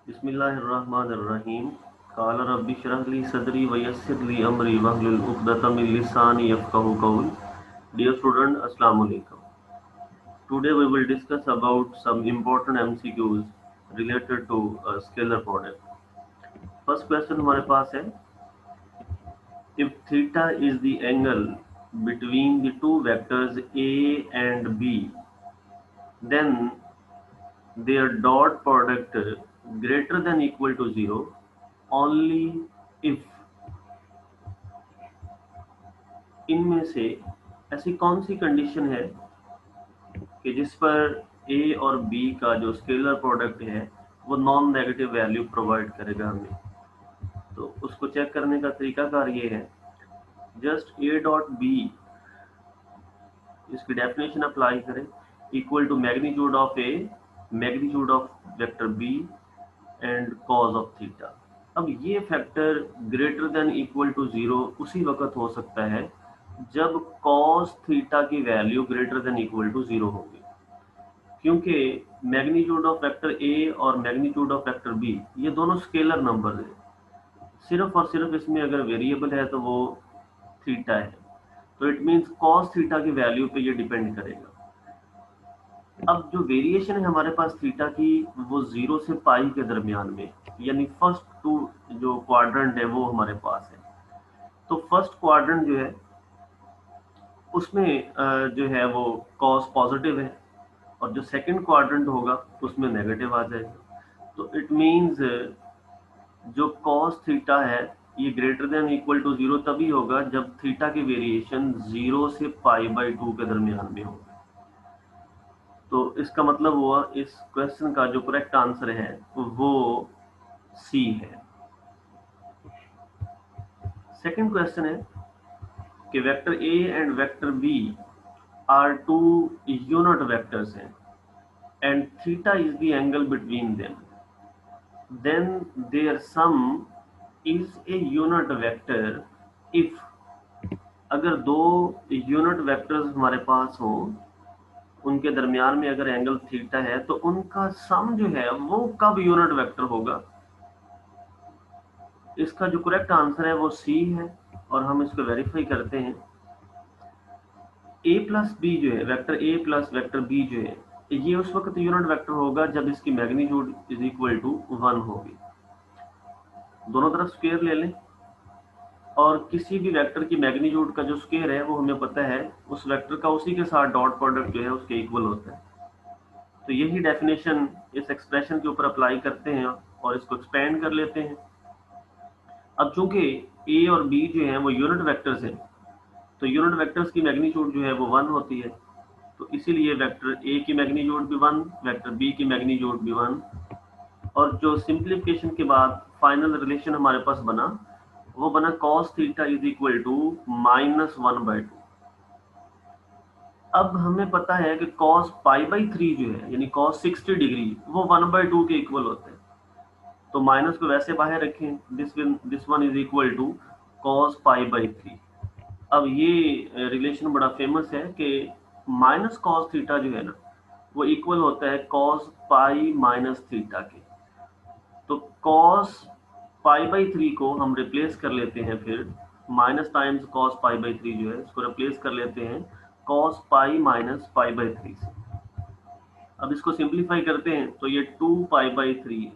बिस्मिल्लाहिर्रहमानिर्रहीम। क़ाल रब्बि इश्रह ली सदरी व यस्सिर ली अमरी वहलुल उक़दतम मिन लिसानी यफ़क़हू क़ौली। Dear student, Assalamu alaikum. Today we will discuss about some important MCQs related to scalar product. First question हमारे पास है, if theta is the angle between the two vectors A and B, then their dot product greater than equal to 0 only if इनमें से ऐसी कौन सी condition है कि जिस पर ए और बी का जो स्केलर प्रोडक्ट है वो नॉन नेगेटिव वैल्यू प्रोवाइड करेगा हमें। तो उसको चेक करने का तरीकाकार ये है, जस्ट ए डॉट बी, इसकी डेफिनेशन अप्लाई करें, equal to magnitude of a magnitude of vector b and cos of theta. अब ये factor greater than equal to 0 उसी वक्त हो सकता है जब कॉस थीटा की value greater than equal to 0 होगी, क्योंकि मैग्नीट्यूड ऑफ वेक्टर ए और मैग्नीट्यूड ऑफ वेक्टर बी ये दोनों स्केलर नंबर हैं। सिर्फ और सिर्फ इसमें अगर वेरिएबल है तो वो थीटा है, तो इट मींस कॉस थीटा की वैल्यू पे ये डिपेंड करेगा। अब जो वेरिएशन है हमारे पास थीटा की वो 0 से पाई के दरमियान में, यानी फर्स्ट टू जो क्वाड्रेंट है वो हमारे पास है। तो फर्स्ट क्वाड्रेंट जो है उसमें जो है वो कॉस पॉजिटिव है, और जो सेकंड क्वाड्रेंट होगा उसमें नेगेटिव आ जाएगा। तो इट मींस जो कॉस थीटा है ये ग्रेटर देन इक्वल टू 0 तभी होगा जब थीटा की वेरिएशन 0 से π/2 के दरमियान में होगा। तो इसका मतलब हुआ इस क्वेश्चन का जो करेक्ट आंसर है वो सी है। सेकंड क्वेश्चन है कि vector A and vector b are two unit vectors हैं and theta is the angle between them, then their sum is a unit vector if अगर दो यूनिट वेक्टर्स हमारे पास हो, उनके दरमियान में अगर एंगल थीटा है तो उनका सम जो है वो कब यूनिट वेक्टर होगा। इसका जो करेक्ट आंसर है वो सी है, और हम इसको वेरीफाई करते हैं। ए प्लस बी जो है, vector a plus vector B जो है, ये उस वक्त यूनिट वेक्टर होगा जब इसकी मैग्नीट्यूड इज इक्वल टू 1 होगी। दोनों तरफ स्क्वायर ले लें, और किसी भी वेक्टर की मैग्नीट्यूड का जो स्क्वायर है वो हमें पता है उस वेक्टर का उसी के साथ डॉट प्रोडक्ट जो है उसके इक्वल होता है। तो यही डेफिनेशन इस एक्सप्रेशन के ऊपर अप्लाई करते हैं और इसको एक्सपेंड कर लेते हैं। अब चूंकि ए और बी जो है वो यूनिट वेक्टर्स हैं, तो यूनिट वेक्टर्स की मैग्नीट्यूड जो है वो 1 होती है, तो इसीलिए वेक्टर ए की मैग्नीट्यूड भी 1, वेक्टर बी की मैग्नीट्यूड भी 1, और जो सिंप्लीफिकेशन के बाद फाइनल रिलेशन हमारे पास बना वो बना cos theta is equal to -1/2। अब हमें पता है कि cos π/3 जो है यानी cos 60 डिग्री वो 1/2 के इक्वल होते हैं, तो माइनस को वैसे बाहर रखें, this one is equal to cos π/3। अब ये रिलेशन बड़ा फेमस है कि माइनस कॉस थीटा जो है ना वो इक्वल होता है cos पाई माइनस थीटा के। तो cos π/3 को हम रिप्लेस कर लेते हैं, फिर माइनस टाइम्स cos π/3 जो है इसको रिप्लेस कर लेते हैं cos पाई माइनस π/3 से। अब इसको सिंप्लीफाई करते हैं तो ये 2π/3 है।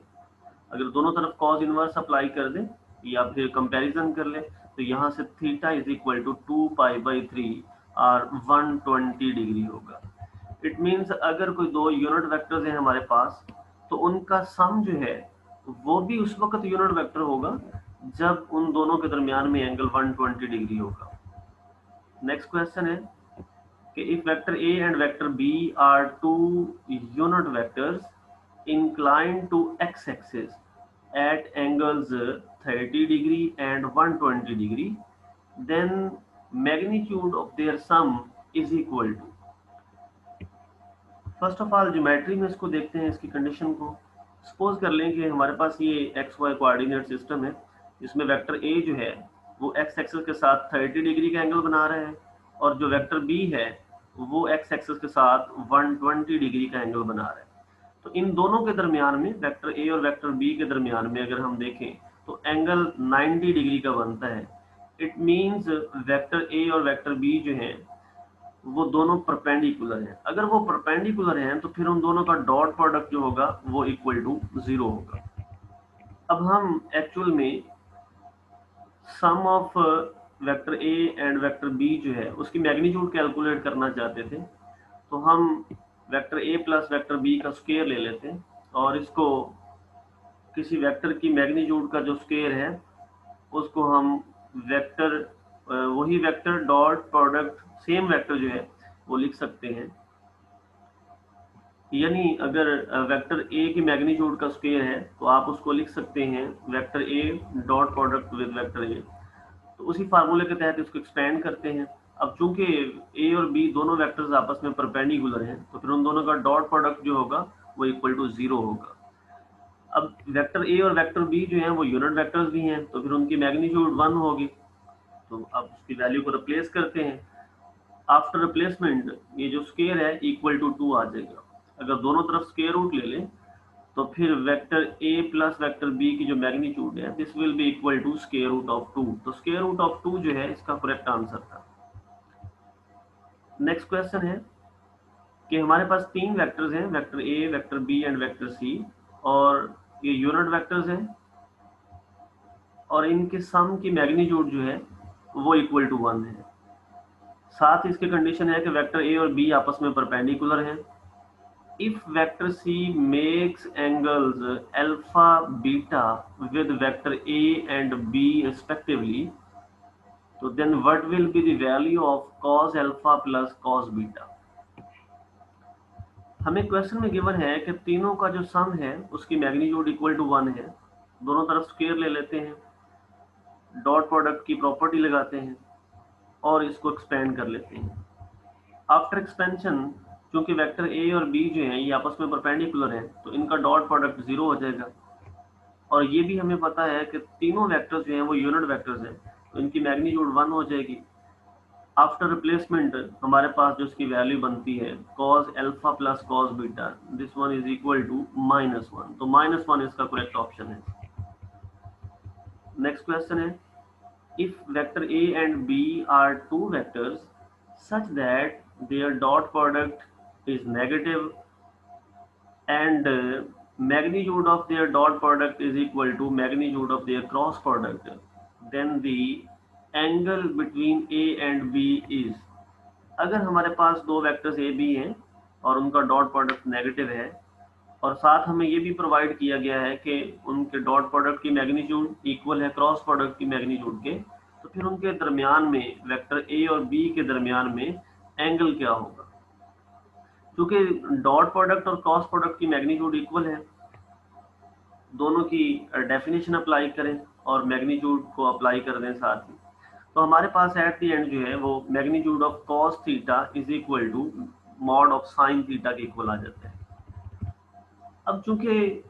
अगर दोनों तरफ cos इनवर्स अप्लाई कर दें या फिर कंपैरिजन कर लें तो यहाँ से थीटा इज इक्वल टू 2π/3 और 120 डिग्री होगा। इट मींस अगर कोई दो यूनिट वेक्टर्स हैं हमारे पास तो उनका सम जो है वो भी उस वक्त यूनिट वेक्टर होगा जब उन दोनों के दरमियान में एंगल 120 डिग्री होगा। नेक्स्ट क्वेश्चन है कि if vector A and vector b are two unit vectors inclined to x axis at angles 30 degree and 120 degree, then magnitude of their sum is equal to। First of all geometry में इसको देखते हैं, इसकी condition को। Suppose कर लें कि हमारे पास ये एक्स वाई कोऑर्डिनेट सिस्टम है जिसमें वेक्टर ए जो है वो एक्स एक्सिस के साथ 30 डिग्री का एंगल बना रहा है, और जो वेक्टर बी है वो एक्स एक्सिस के साथ 120 डिग्री का एंगल बना रहा है। तो इन दोनों के दरमियान में, वेक्टर ए और वेक्टर बी के दरमियान में अगर हम देखें तो एंगल 90 डिग्री का बनता है। इट मीन्स वेक्टर ए और वेक्टर बी जो हैं वो दोनों परपेंडिकुलर हैं। अगर वो परपेंडिकुलर हैं तो फिर उन दोनों का डॉट प्रोडक्ट जो होगा वो इक्वल टू 0 होगा। अब हम एक्चुअल में sum of vector A and vector B जो है उसकी मैग्नीट्यूड कैलकुलेट करना चाहते थे, तो हम vector a plus vector b का स्क्वायर ले लेते हैं और इसको किसी वेक्टर की मैग्नीट्यूड का जो स्क्वायर है उसको हम वेक्टर वही vector dot product same vector जो है वो लिख सकते हैं। यानी अगर वेक्टर ए की मैग्नीट्यूड का स्क्वायर है तो आप उसको लिख सकते हैं vector A dot product with vector A. तो उसी फार्मूले के तहत इसको एक्सपेंड करते हैं। अब चूंकि ए और बी दोनों वेक्टर्स आपस में परपेंडिकुलर हैं तो फिर उन दोनों का डॉट प्रोडक्ट जो होगा वो इक्वल टू 0 होगा। अब वेक्टर ए और वेक्टर बी जो हैं वो यूनिट वेक्टर्स भी हैं तो फिर उनकी मैग्नीट्यूड 1 होगी। तो अब उसकी वैल्यू को रिप्लेस करते हैं। आफ्टर रिप्लेसमेंट ये जो स्क्वायर है इक्वल टू 2 आ जाएगा। अगर दोनों तरफ स्क्वायर रूट ले लें तो फिर vector a plus vector b की जो मैग्नीट्यूड है this will be equal to square root of 2। तो स्क्वायर रूट ऑफ 2 जो है इसका करेक्ट आंसर था। नेक्स्ट क्वेश्चन है कि हमारे पास तीन वेक्टर्स हैं, vector a, vector b and vector c, और ये यूनिट वेक्टर्स हैं और इनके सम की मैग्नीट्यूड जो है वो इक्वल टू 1 है। साथ ही इसकी कंडीशन है कि वेक्टर ए और बी आपस में परपेंडिकुलर हैं। If vector C makes angles alpha beta with vector A and B respectively, so then what will be the value of cos alpha plus cos beta? हमें क्वेश्चन में given है कि तीनों का जो सम है उसकी मैग्नीट्यूड इक्वल टू 1 है। दोनों तरफ स्क्वायर ले लेते हैं, डॉट प्रोडक्ट की प्रॉपर्टी लगाते हैं और इसको एक्सपेंड कर लेते हैं। आफ्टर एक्सपेंशन क्योंकि वेक्टर ए और बी जो हैं ये आपस में परपेंडिकुलर हैं तो इनका डॉट प्रोडक्ट 0 हो जाएगा। और ये भी हमें पता है कि तीनों वेक्टर्स जो हैं वो यूनिट वेक्टर्स हैं तो इनकी मैग्नीट्यूड 1 हो जाएगी। आफ्टर रिप्लेसमेंट हमारे पास जो इसकी वैल्यू बनती है cos alpha plus cos beta, this one is equal to -1। तो -1 इसका करेक्ट ऑप्शन है। नेक्स्ट क्वेश्चन है if vector A and B are two vectors such that their dot product is negative and magnitude of their dot product is equal to magnitude of their cross product, then the angle between A and B is। अगर हमारे पास दो vectors A B हैं और उनका dot product negative है और साथ हमें ये भी प्रोवाइड किया गया है कि उनके डॉट प्रोडक्ट की मैग्नीट्यूड इक्वल है क्रॉस प्रोडक्ट की मैग्नीट्यूड के, तो फिर उनके दरमियान में वेक्टर ए और बी के दरमियान में एंगल क्या होगा। क्योंकि डॉट प्रोडक्ट और क्रॉस प्रोडक्ट की मैग्नीट्यूड इक्वल है, दोनों की डेफिनेशन अप्लाई करें और मैग्नीट्यूड को अप्लाई कर दें साथ ही, तो हमारे पास एट द एंड जो है वो magnitude of cos theta is equal to mod of sine theta के इक्वल आ जाता है। अब चूंकि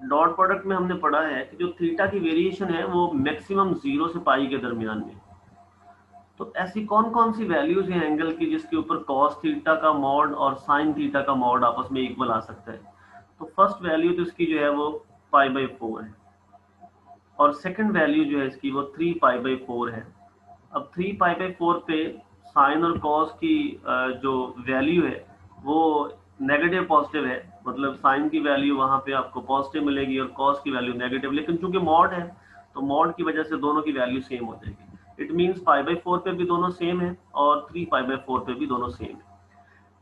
डॉट प्रोडक्ट में हमने पढ़ा है कि जो थीटा की वेरिएशन है वो मैक्सिमम 0 से पाई के दरमियान में, तो ऐसी कौन कौन सी वैल्यूज हैं एंगल की जिसके ऊपर कॉस थीटा का मॉड और साइन थीटा का मॉड आपस में इक्वल आ सकता है। तो फर्स्ट वैल्यू तो इसकी जो है वो π/4 है और सेकंड वैल्यू जो है इसकी वो 3π/4 है। अब 3π/4 पे साइन और कॉस की जो वैल्यू है वो नेगेटिव पॉजिटिव है, मतलब साइन की वैल्यू वहां पे आपको पॉजिटिव मिलेगी और कॉस की वैल्यू नेगेटिव, लेकिन चूंकि मॉड है तो मॉड की वजह से दोनों की वैल्यू सेम हो जाएगी। इट मीन्स π/4 पे भी दोनों सेम है और 3π/4 पे भी दोनों सेम है।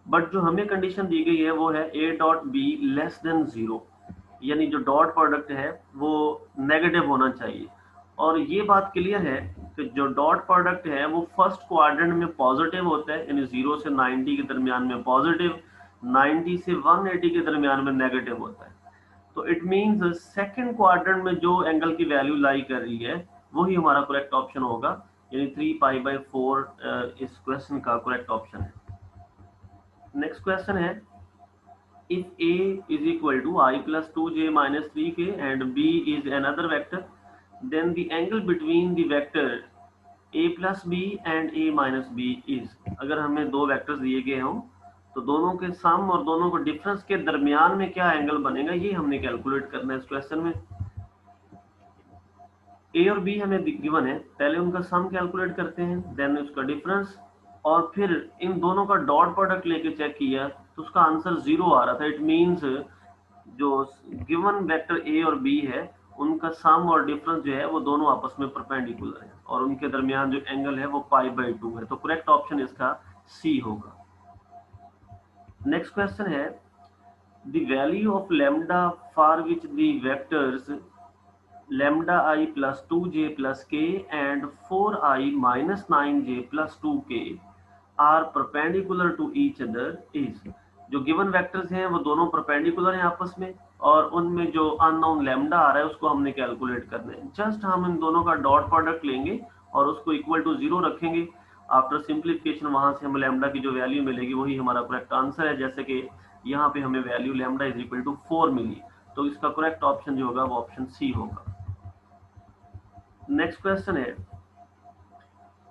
बट जो हमें कंडीशन दी गई है वो है A.B लेस देन 0, यानी जो डॉट प्रोडक्ट है वो नेगेटिव होना चाहिए। और ये बात क्लियर है कि जो डॉट प्रोडक्ट है वो फर्स्ट क्वाड्रेंट में पॉजिटिव होता है, यानी 0 से 90 के दरमियान में पॉजिटिव, 90 से 180 के दरमियान में नेगेटिव होता है। तो इट मीन्स सेकंड क्वाड्रेंट में जो एंगल की वैल्यू लाई कर रही है वही हमारा करेक्ट ऑप्शन होगा, यानी 3π/4 इस क्वेश्चन का करेक्ट ऑप्शन है। नेक्स्ट क्वेश्चन है if A is equal to I plus 2j minus 3k and B is another vector, then the angle between the vector A plus B and A minus B is। अगर हमें दो vectors दिए गए हों तो दोनों के सम और दोनों को डिफरेंस के दरमियान में क्या एंगल बनेगा ये हमने कैलकुलेट करना है इस क्वेश्चन में। ए और बी हमें गिवन है, पहले उनका सम कैलकुलेट करते हैं, देन उसका डिफरेंस, और फिर इन दोनों का डॉट प्रोडक्ट लेके चेक किया तो उसका आंसर 0 आ रहा था। इट मींस जो गिवन वेक्टर ए और बी है उनका सम और डिफरेंस जो है वो दोनों आपस में परपेंडिकुलर है और उनके दरमियान जो एंगल है वो π/2 है। तो करेक्ट ऑप्शन इसका सी होगा। नेक्स्ट क्वेश्चन है the value of lambda for which the vectors lambda I plus 2j plus k and 4i minus 9j plus 2k are perpendicular to each other is। जो given vectors हैं वो दोनों perpendicular हैं आपस में और उनमें जो अननोन लैम्डा आ रहा है उसको हमने कैलकुलेट करना है। जस्ट हम इन दोनों का डॉट प्रोडक्ट लेंगे और उसको इक्वल टू 0 रखेंगे। आफ्टर सिंप्लीफिकेशन वहां से हमें लैम्डा की जो वैल्यू मिलेगी वही हमारा करेक्ट आंसर है। जैसे कि यहाँ पे हमें value lambda is equal to 4 मिली, तो इसका करेक्ट ऑप्शन जो होगा वो ऑप्शन सी होगा। नेक्स्ट क्वेश्चन है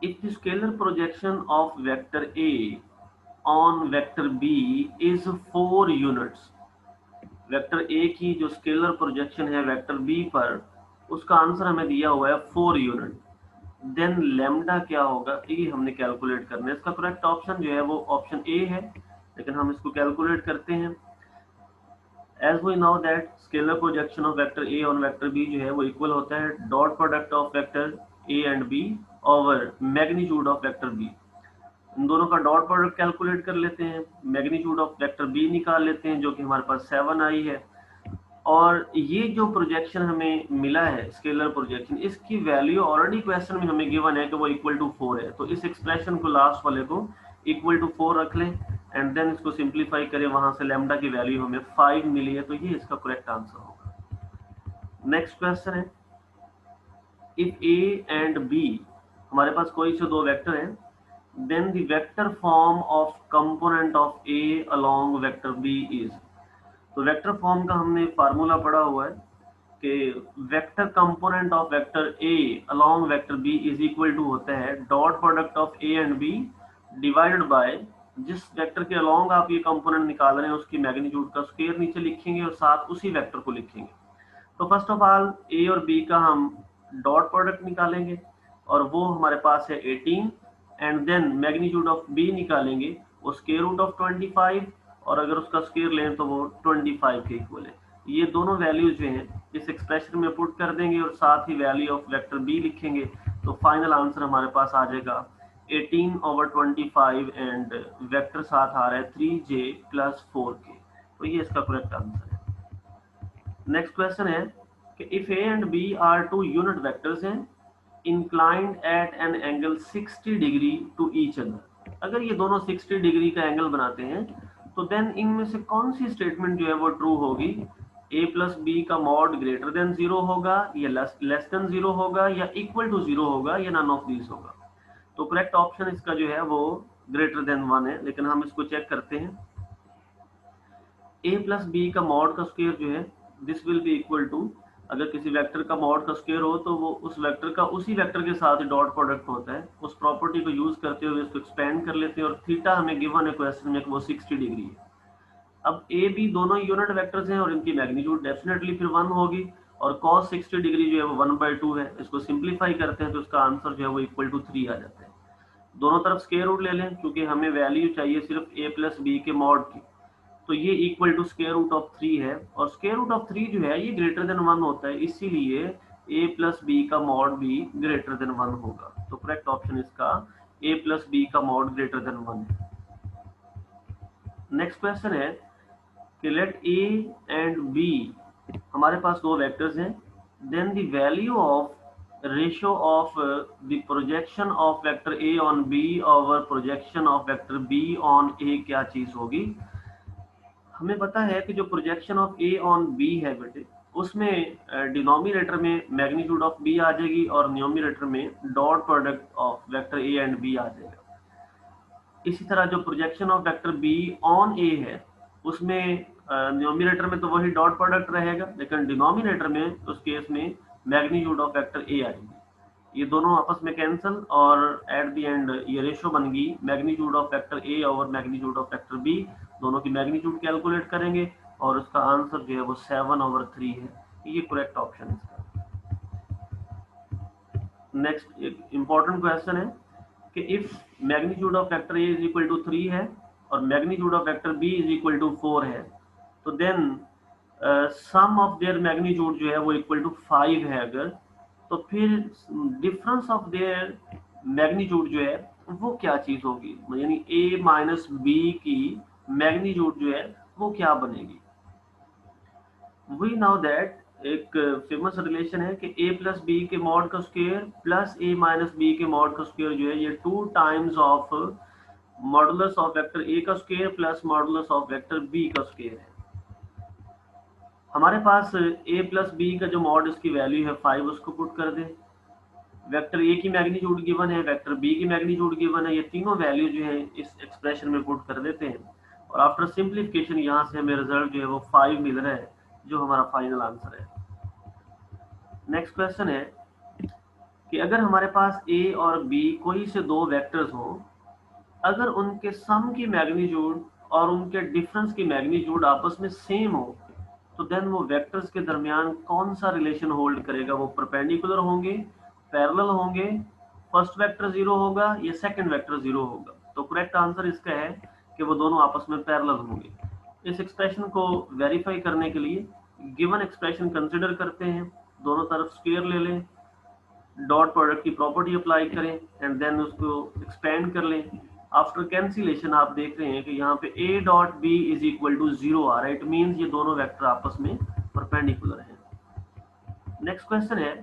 if the scalar projection of vector A on vector B is 4 units, vector A की जो स्केलर प्रोजेक्शन है वेक्टर B पर उसका आंसर हमें दिया हुआ है 4 यूनिट, देन लैम्डा क्या होगा ये हमने कैलकुलेट करना है। इसका करेक्ट ऑप्शन जो है वो ऑप्शन ए है, लेकिन हम इसको कैलकुलेट करते हैं। As we know that scalar projection of vector A on vector B जो है वो इक्वल होता है dot product of vector A and B over magnitude of vector B। इन दोनों का डॉट प्रोडक्ट कैलकुलेट कर लेते हैं, मैग्नीट्यूड ऑफ वेक्टर B निकाल लेते हैं जो कि हमारे पास 7 आई है, और ये जो प्रोजेक्शन हमें मिला है स्केलर प्रोजेक्शन इसकी वैल्यू ऑलरेडी क्वेश्चन में हमें गिवन है कि वो इक्वल टू 4 है। तो इस एक्सप्रेशन को लास्ट वाले को इक्वल टू 4 रख लें एंड देन इसको सिंप्लीफाई करें, वहां से लैम्डा की वैल्यू हमें 5 मिली है, तो ये इसका करेक्ट आंसर होगा। नेक्स्ट क्वेश्चन है इफ ए एंड बी हमारे पास कोई से दो वेक्टर हैं, then the vector form of component of a along vector b is. तो वेक्टर फॉर्म का हमने फार्मूला पढ़ा हुआ है कि vector component of vector a along vector b is equal to होता है dot product of a and b divided by जिस वेक्टर के अलोंग आप ये कंपोनेंट निकाल रहे हैं उसकी मैग्नीट्यूड का स्क्वायर नीचे लिखेंगे और साथ उसी वेक्टर को लिखेंगे। तो फर्स्ट ऑफ ऑल ए और बी का हम डॉट प्रोडक्ट निकालेंगे और वो हमारे पास है 18 and then magnitude of b निकालेंगे वो स्क्वायर रूट ऑफ 25 और अगर उसका स्क्वायर लें तो वो 25 के इक्वल है। ये दोनों वैल्यूज जो हैं इस एक्सप्रेशन में पुट कर देंगे और साथ ही वैल्यू ऑफ वेक्टर बी लिखेंगे, तो फाइनल आंसर हमारे पास आ जाएगा 18/25 एंड वेक्टर साथ आ रहा है 3j + 4k, तो ये इसका करेक्ट आंसर है। नेक्स्ट क्वेश्चन है कि if A and B are two unit vectors हैं inclined at an angle 60 degree to each other, अगर ये दोनों 60 डिग्री का एंगल बनाते हैं तो देन इनमें से कौन सी स्टेटमेंट जो है वो ट्रू होगी? a प्लस बी का मॉड ग्रेटर देन 0 होगा या लेस देन 0 होगा या इक्वल टू 0 होगा या नन ऑफ दीज होगा? तो करेक्ट ऑप्शन इसका जो है वो ग्रेटर देन 1 है, लेकिन हम इसको चेक करते हैं। a प्लस बी का मॉड का स्क्वायर जो है this will be equal to, अगर किसी वेक्टर का मॉड का स्क्वायर हो तो वो उस वेक्टर का उसी वेक्टर के साथ डॉट प्रोडक्ट होता है। उस प्रॉपर्टी को यूज करते हुए इसको एक्सपेंड कर लेते हैं और थीटा हमें गिवन है क्वेश्चन में वो 60 डिग्री है। अब ए बी दोनों यूनिट वेक्टर्स हैं और इनकी मैग्नीट्यूड डेफिनेटली फिर 1 होगी और cos 60 डिग्री जो है वो 1/2 है। इसको सिंप्लीफाई करते हैं तो इसका आंसर जो है वो इक्वल टू 3 आ जाता है। दोनों तरफ स्क्वायर रूट ले लें क्योंकि हमें वैल्यू चाहिए सिर्फ a प्लस बी के मॉड की, तो ये equal to square root of 3 है और स्क्वायर रूट ऑफ 3 जो है ये ग्रेटर देन 1 होता है, इसीलिए a प्लस बी का मॉड भी ग्रेटर देन 1 होगा। तो करेक्ट ऑप्शन इसका a प्लस बी का मॉड ग्रेटर देन 1 है। नेक्स्ट क्वेश्चन है कि लेट a एंड b हमारे पास दो वेक्टर्स हैं, then the value of ratio of the projection of vector a on b over projection of vector b on a क्या चीज होगी? हमें पता है कि जो projection of a on b है बेटे उसमें डिनोमिनेटर में मैग्नीट्यूड ऑफ b आ जाएगी और न्यूमरेटर में dot product of vector a and b आ जाएगा। इसी तरह जो projection of vector b on a है उसमें न्यूमरेटर में तो वही डॉट प्रोडक्ट रहेगा, लेकिन डिनोमिनेटर में उस केस में मैग्नीट्यूड ऑफ वेक्टर a आएगी। ये दोनों आपस में कैंसिल और एट द एंड ये रेशो बन गई magnitude of vector a over magnitude of vector b. दोनों की मैग्नीट्यूड कैलकुलेट करेंगे और उसका आंसर जो है वो 7/3 है। ये करेक्ट ऑप्शन है इसका। नेक्स्ट एक इंपॉर्टेंट क्वेश्चन है कि if magnitude of vector A is equal to 3 है और magnitude of vector b is equal to 4 है, तो then sum of their magnitude जो है वो इक्वल टू 5 है अगर, तो फिर डिफरेंस ऑफ देयर मैग्नीट्यूड जो है वो क्या चीज होगी, यानी ए माइनस बी की मैग्नीट्यूड जो है वो क्या बनेगी। वी नाउ दैट एक फेमस रिलेशन है कि a प्लस बी के मॉड का square plus a minus b के मॉड का स्क्वायर जो है ये 2 times of modulus of vector a का square plus modulus of vector b का स्क्वायर है। हमारे पास a प्लस बी का जो मॉड इसकी वैल्यू है 5, उसको पुट कर दें। वेक्टर a की मैग्नीट्यूड गिवन है, वेक्टर b की मैग्नीट्यूड गिवन है, ये तीनों वैल्यू जो है इस एक्सप्रेशन में पुट कर देते हैं और आफ्टर सिंप्लीफिकेशन यहाँ से हमें रिजल्ट जो है वो 5 मिल रहा है, जो हमारा फाइनल आंसर है। नेक्स्ट क्वेश्चन है कि अगर हमारे पास a और b कोई से दो वेक्टर्स हो, अगर उनके सम की मैग्नीट्यूड और उनके डिफरेंस की मैग्नीट्यूड आपस में सेम हो, तो देन वो वेक्टर्स के दरमियान कौन सा रिलेशन होल्ड करेगा, वो परपेंडिकुलर होंगे, पैरेलल होंगे, फर्स्ट वेक्टर जीरो होगा या सेकंड वेक्टर जीरो होगा। तो करेक्ट आंसर इसका है कि वो दोनों आपस में पैरेलल होंगे। इस एक्सप्रेशन को वेरीफाई करने के लिए गिवन एक्सप्रेशन कंसिडर करते हैं, दोनों तरफ स्क्वायर ले लें, डॉट प्रोडक्ट की प्रॉपर्टी अप्लाई करें एंड देन उसको एक्सपेंड कर लें। आफ्टर कैंसिलेशन आप देख रहे हैं कि यहाँ पे a dot b is equal to 0 आ रहा है। इट मीन्स ये दोनों वेक्टर आपस में परपेंडिकुलर हैं। नेक्स्ट क्वेश्चन है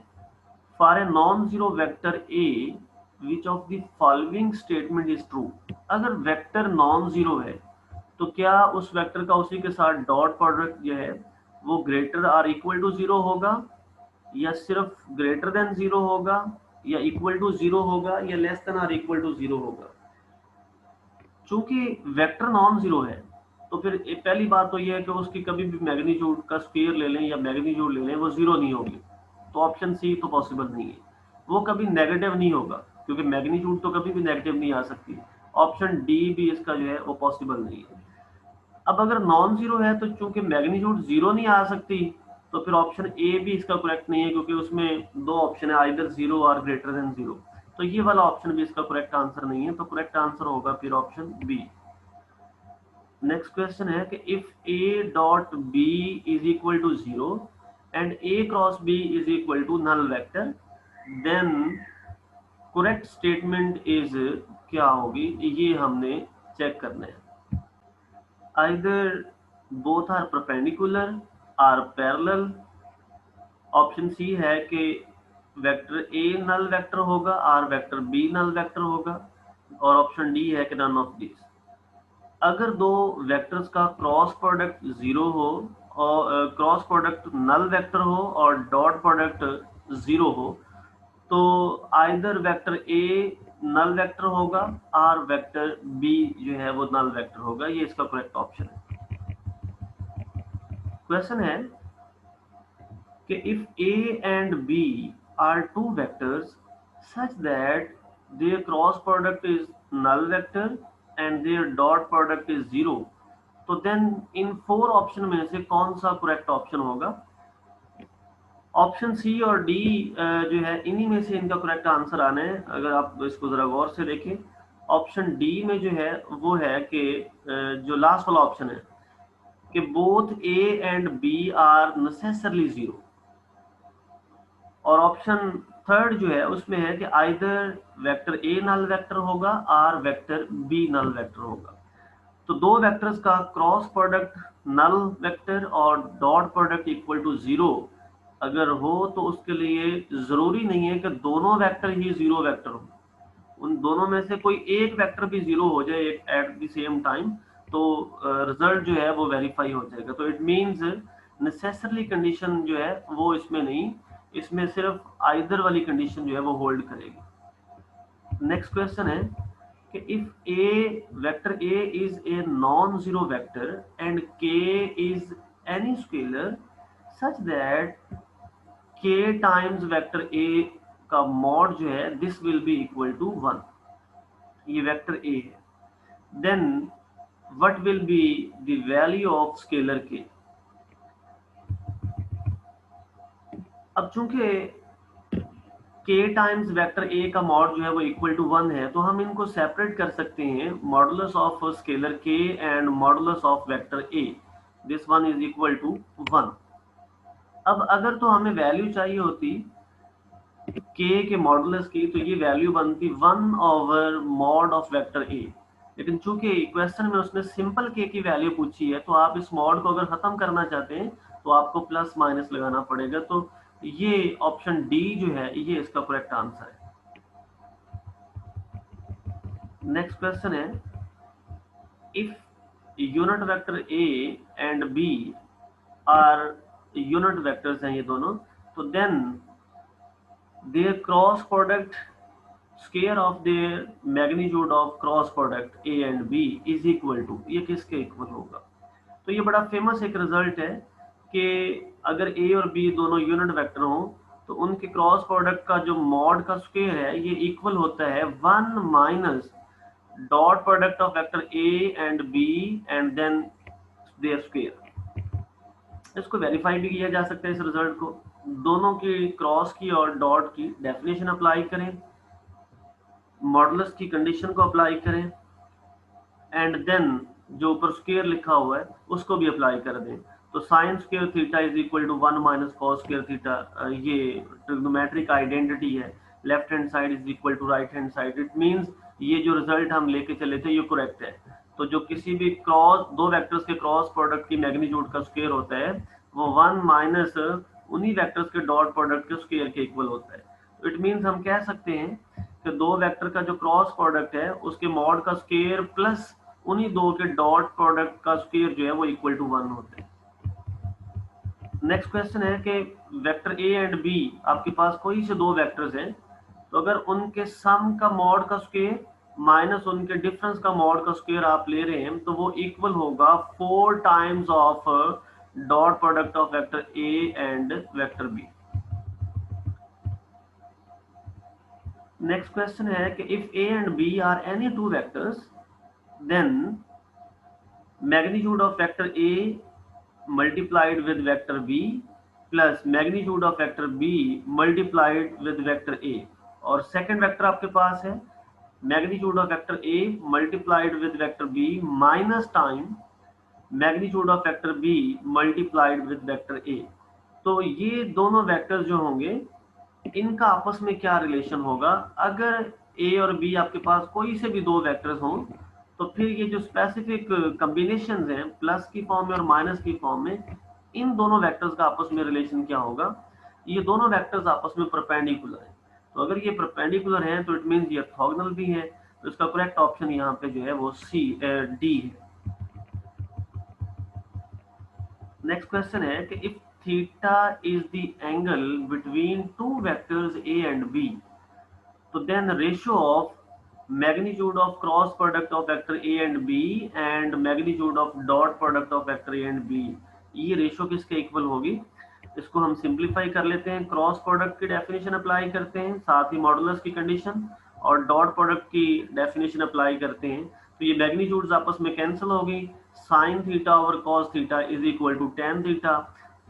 for a non zero vector a which of the following statement is true. अगर वेक्टर नॉन जीरो है तो क्या उस वेक्टर का उसी के साथ डॉट प्रोडक्ट जो है वो ग्रेटर आर इक्वल टू 0 होगा, या सिर्फ ग्रेटर देन 0 होगा, या इक्वल टू 0 होगा, या less than or equal to 0 होगा। चूंकि वेक्टर नॉन जीरो है तो फिर पहली बात तो यह है कि उसकी कभी भी मैग्नीट्यूड का स्क्वायर ले लें या मैग्नीट्यूड ले लें वो जीरो नहीं होगी, तो ऑप्शन सी तो पॉसिबल नहीं है। वो कभी नेगेटिव नहीं होगा क्योंकि मैग्नीट्यूड तो कभी भी नेगेटिव नहीं आ सकती। ऑप्शन डी भी इसका जो है वो पॉसिबल नहीं है। अब अगर नॉन जीरो है तो चूंकि मैग्नीट्यूड जीरो नहीं आ सकती, तो फिर ऑप्शन ए भी इसका करेक्ट नहीं है क्योंकि उसमें दो ऑप्शन है, आइदर जीरो और ग्रेटर देन जीरो। तो ये वाला ऑप्शन भी इसका करेक्ट आंसर नहीं है, तो करेक्ट आंसर होगा फिर ऑप्शन बी। नेक्स्ट क्वेश्चन है कि if a dot b is equal to 0 and a cross b is equal to null vector, then correct statement is क्या होगी, ये हमने चेक करना है। either both are perpendicular or parallel। Option c है कि वेक्टर ए नल वेक्टर होगा और वेक्टर बी नल वेक्टर होगा, और ऑप्शन डी है कि नन ऑफ दिस। अगर दो वेक्टर्स का क्रॉस प्रोडक्ट जीरो हो और क्रॉस प्रोडक्ट नल वेक्टर हो और डॉट प्रोडक्ट जीरो हो, तो either vector a null vector होगा और वेक्टर बी जो है वो नल वेक्टर होगा। ये इसका करेक्ट ऑप्शन है। क्वेश्चन है कि if a and b are two vectors such that their cross product is null vector and their dot product is 0, तो देन इन 4 ऑप्शन में से कौन सा करेक्ट ऑप्शन होगा। ऑप्शन सी और डी जो है इन्हीं में से इनका करेक्ट आंसर आना है। अगर आप इसको जरा गौर से देखें, ऑप्शन डी में जो है वो है कि जो लास्ट वाला ऑप्शन है कि both a and B are necessarily 0, और ऑप्शन थर्ड जो है उसमें है कि either vector a null vector होगा और वेक्टर बी नल वेक्टर होगा। तो दो वेक्टर्स का क्रॉस प्रोडक्ट नल वेक्टर और डॉट प्रोडक्ट इक्वल टू 0 अगर हो तो उसके लिए जरूरी नहीं है कि दोनों वेक्टर ही 0 वेक्टर हो, उन दोनों में से कोई एक वेक्टर भी 0 हो जाए एट द सेम टाइम, तो रिजल्ट जो है वो वेरीफाई हो जाएगा। तो इट मींस नेसेसरली कंडीशन जो है वो इसमें नहीं, इसमें सिर्फ आइदर वाली कंडीशन जो है वो होल्ड करेगी। नेक्स्ट क्वेश्चन है कि if a vector A is a non zero vector and K is any scalar such that k times vector A का मॉड जो है this will be equal to 1, ये वेक्टर ए है। Then what will be the value of scalar K. अब चूंकि k times vector a का mod जो है वो इक्वल टू 1 है, तो हम इनको सेपरेट कर सकते हैं, modulus of scalar k and modulus of vector a, this one is equal to 1। अब अगर तो हमें वैल्यू चाहिए होती k के मॉडुलस की, तो ये वैल्यू बनती 1 over mod of vector a। लेकिन चूंकि क्वेश्चन में उसने सिंपल k की वैल्यू पूछी है, तो आप इस मॉड को अगर खत्म करना चाहते हैं तो आपको प्लस माइनस लगाना पड़ेगा। तो ये ऑप्शन डी जो है ये इसका करेक्ट आंसर है। नेक्स्ट क्वेश्चन है, if unit vector a and b are unit vectors हैं ये दोनों, तो then their cross product square of their magnitude of cross product a and b is equal to, ये किसके इक्वल होगा। तो ये बड़ा फेमस एक रिजल्ट है कि अगर a और b दोनों यूनिट वेक्टर हों तो उनके क्रॉस प्रोडक्ट का जो मॉड का स्क्वायर है ये इक्वल होता है 1 minus dot product of vector a and b and then their square. इसको वेरीफाई भी किया जा सकता है इस रिजल्ट को, दोनों की क्रॉस की और डॉट की डेफिनेशन अप्लाई करें, मॉडुलस की कंडीशन को अप्लाई करें एंड देन जो ऊपर स्क्वायर लिखा हुआ है उसको भी अप्लाई कर दें। तो sine square theta is equal to 1 minus cos square theta, ये ट्रिग्नोमेट्रिक आइडेंटिटी है, left hand side is equal to right hand side. It means ये जो रिजल्ट हम लेके चले थे ये करेक्ट है। तो जो किसी भी क्रॉस दो वेक्टर्स के क्रॉस प्रोडक्ट की मैग्नीट्यूड का स्क्वायर होता है वो 1 माइनस उन्हीं वेक्टर्स के डॉट प्रोडक्ट के स्क्वायर के इक्वल होता है। तो इट मींस हम कह सकते हैं कि दो वेक्टर का जो क्रॉस प्रोडक्ट है उसके मॉड का स्क्वायर प्लस उन्हीं दो के डॉट प्रोडक्ट का स्क्वायर जो है वो इक्वल टू 1 होता है। नेक्स्ट क्वेश्चन है कि वेक्टर ए एंड बी आपके पास कोई से दो वेक्टर्स हैं, तो अगर उनके सम का मॉड का स्क्वायर माइनस उनके डिफरेंस का मॉड का स्क्वायर आप ले रहे हैं तो वो इक्वल होगा 4 times of dot product of vector A and vector b. Next question है कि if A and B are any two vectors then magnitude of vector A multiplied with vector B plus magnitude of vector B multiplied with vector A, और second vector आपके पास है magnitude of vector A multiplied with vector B minus time magnitude of vector B multiplied with vector A। तो ये दोनों vectors जो होंगे इनका आपस में क्या रिलेशन होगा। अगर A और B आपके पास कोई से भी दो वेक्टर्स हों तो फिर ये जो स्पेसिफिक कॉम्बिनेशंस हैं प्लस की फॉर्म में और माइनस की फॉर्म में, इन दोनों वेक्टर्स का आपस में रिलेशन क्या होगा। ये दोनों वेक्टर्स आपस में परपेंडिकुलर हैं, तो अगर ये परपेंडिकुलर हैं तो इट मींस ये ऑर्थोगोनल भी है। तो इसका करेक्ट ऑप्शन यहाँ पे जो है वो डी है। नेक्स्ट क्वेश्चन है कि if theta is the angle between two vectors A and B, तो then ratio of magnitude of cross product of vector a and b and magnitude of dot product of vector a and b, ये ratio किसके equal होगी। इसको हम simplify कर लेते हैं, cross product की डेफिनेशन अप्लाई करते हैं, साथ ही मॉडुलस की कंडीशन और डॉट प्रोडक्ट की डेफिनेशन अप्लाई करते हैं। तो ये मैग्नीट्यूड्स आपस में कैंसिल होगी, sine theta over cos theta is equal to tan theta.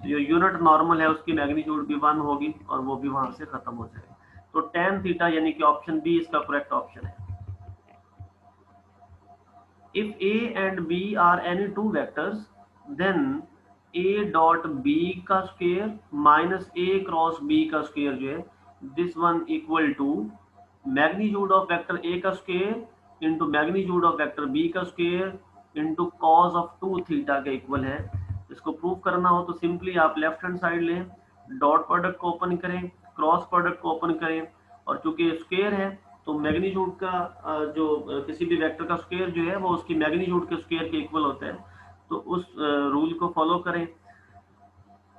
जो यूनिट नॉर्मल है उसकी मैग्नीट्यूड भी 1 होगी और वो भी वहां से खत्म हो जाएगी। तो टेन थीटा यानी कि ऑप्शन बी इसका करेक्ट ऑप्शन है। If A and B are any two vectors, then A dot B का square minus A cross B का स्क्वायर जो है this one equal to magnitude of vector A का square into magnitude of vector B का square into cos of 2 theta के equal है। इसको prove करना हो तो सिंपली आप लेफ्ट हैंड साइड लें, डॉट प्रोडक्ट को ओपन करें, क्रॉस प्रोडक्ट को ओपन करें, और चूंकि स्क्वायर है तो मैग्नीट्यूड का जो किसी भी वेक्टर का स्क्वायर जो है वो उसकी मैग्नीट्यूड के स्क्वायर के इक्वल होता है। तो उस रूल को फॉलो करें,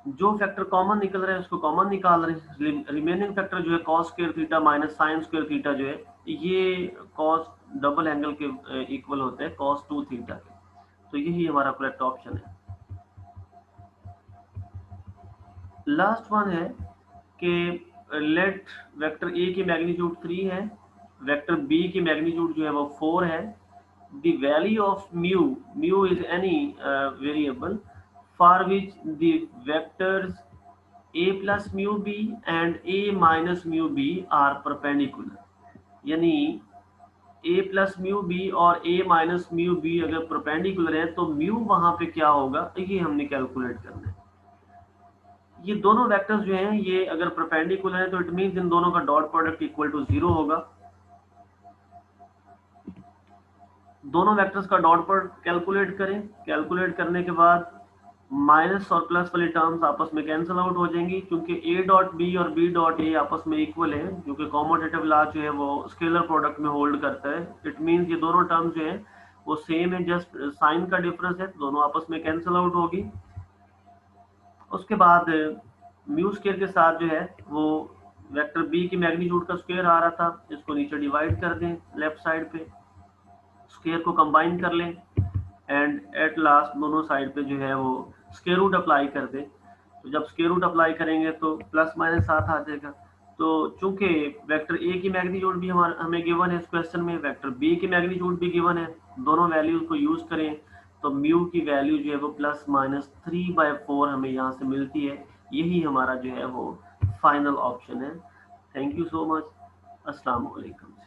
जो फैक्टर कॉमन निकल रहा है उसको कॉमन निकाल रहे हैं। रिमेनिंग फैक्टर जो है cos square theta minus sign square theta जो है ये कॉस डबल एंगल के इक्वल होते हैं कॉस 2 थीटा के। तो यही हमारा करेक्ट ऑप्शन है। लास्ट वन है कि लेट वेक्टर ए की मैग्नीट्यूड 3 है, वेक्टर बी की मैग्नीट्यूड जो है वो 4 है। The value of mu, mu is any variable for which the vectors A plus mu B and A minus mu B are perpendicular. यानी ए प्लस म्यू बी और A minus mu B अगर perpendicular है तो mu वहां पे क्या होगा ये हमने कैलकुलेट करना है। ये दोनों वेक्टर्स जो हैं ये अगर परपेंडिकुलर है तो इट मींस इन दोनों का डॉट प्रोडक्ट इक्वल टू 0 होगा। दोनों वेक्टर्स का डॉट प्रोडक्ट कैलकुलेट करें, कैलकुलेट करने के बाद माइनस और प्लस वाली टर्म्स आपस में कैंसिल आउट हो जाएंगी, क्योंकि ए डॉट बी और बी डॉट ए आपस में इक्वल है, क्योंकि कॉमोटेटिव लॉ जो है वो स्केलर प्रोडक्ट में होल्ड करता है। इट मींस ये दोनों टर्म्स जो है वो सेम है, जस्ट साइन का डिफरेंस है, दोनों आपस में कैंसिल आउट होगी। उसके बाद म्यू स्क्वायर के साथ जो है वो वेक्टर बी की मैग्नीट्यूड का स्क्वायर आ रहा था, इसको नीचे डिवाइड कर दें लेफ्ट साइड पे, स्क्वायर को कंबाइन कर लें एंड एट लास्ट दोनों साइड पे जो है वो स्क्वायर रूट अप्लाई कर दें। तो जब स्क्वायर रूट अप्लाई करेंगे तो प्लस माइनस 7 आ जाएगा। तो चूंकि वेक्टर ए की मैग्नीट्यूड भी हमें गिवन है इस क्वेश्चन में, वेक्टर बी की मैग्नीट्यूड भी गिवन है, दोनों वैल्यूज को यूज करें तो म्यू की वैल्यू जो है वो प्लस माइनस 3/4 हमें यहाँ से मिलती है। यही हमारा जो है वो फाइनल ऑप्शन है। Thank you so much. अस्सलाम वालेकुम।